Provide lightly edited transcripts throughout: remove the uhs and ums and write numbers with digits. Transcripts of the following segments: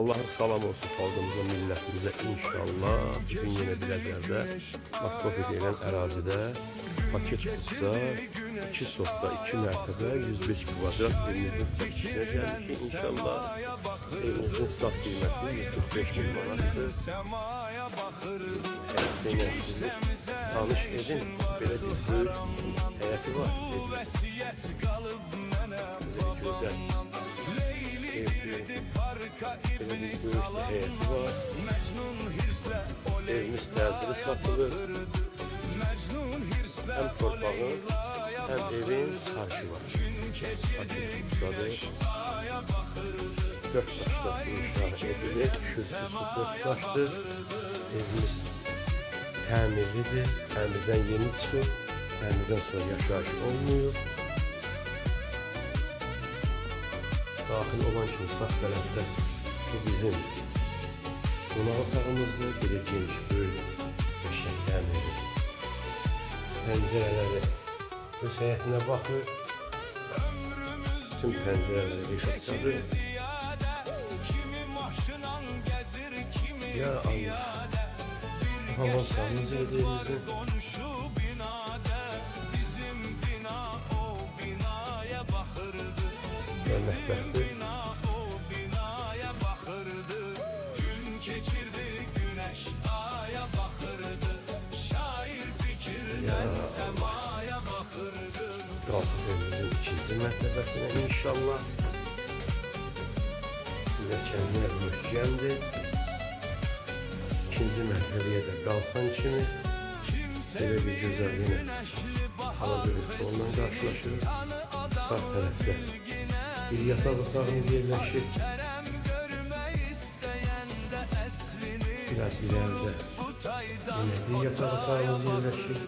Allah'a salam olsun xalqımıza, millətimizə inşallah. Bugün yenə Biləcərdə Makrofi deyilən ərazidə paket qutsa, 2 sotda 2 mərtəbə 105 kvadrat evimizin çəkişinə gəlmişik inşallah. Evimizin stat qiyməti 145 min manatdır. Həyətdə sizi tanış edin, belə bir böyük həyəti var. Gözəl. Böyle bir büyük heyeti var. Evimiz tədbiri satılır. Hem torpağın hem evin karşı var. Açıkçadır. 4 taşla inşa edilir. Kürsüsü 4 taşdır. Evimiz təmirlidir. Təmirdən yeni çıxır. Təmirdən sonra yaşayış olmuyor. Daxil olan kimi sağ tərəfdə bu bizim qonaq otağımızdır. Belə geniş, böyük, qəşəng təmirli. Pəncərələri öz həyətinə baxır. Tüm pəncərələri rəşadçadır. Ya Allah! Hamam sahimiz evimizin. Mətbəxdir. Qalxıb evimizin 2-ci mərtəbəsinə inşallah. Pilləkənlər möhkəmdir. 2-ci mərtəbəyə də qalxan kimi belə bir gözəlliğine hala görüntü ondan qarşılaşır. Sağ tərəfdə bir yataq otağımız yerləşir. Biraz ileride yine bir yataq otağımız yerləşir.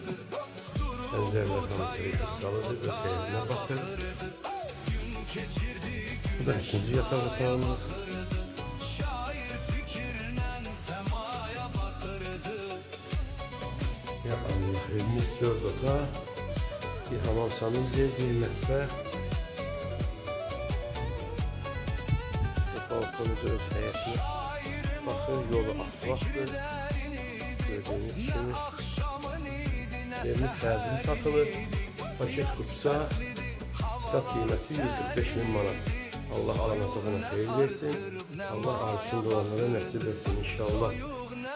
Pəncərələr hamısı rəşadçalıdır. Öz həyətinə baxır. Bu da 2-ci yataq otağımız. Ya Allah, evimiz 4 oda, bir hamam sahimiz yer, bir mətbəx. Balkonumuz öz həyətinə baxır, yolu asfaltdır. Gördüğünüz kimi evimiz tədbiri satılır. Paket qutsa stat qiyməti 145 min manat. Allah alana satana xeyir versin. Allah arzusunda olanlara nəsib etsin inşallah.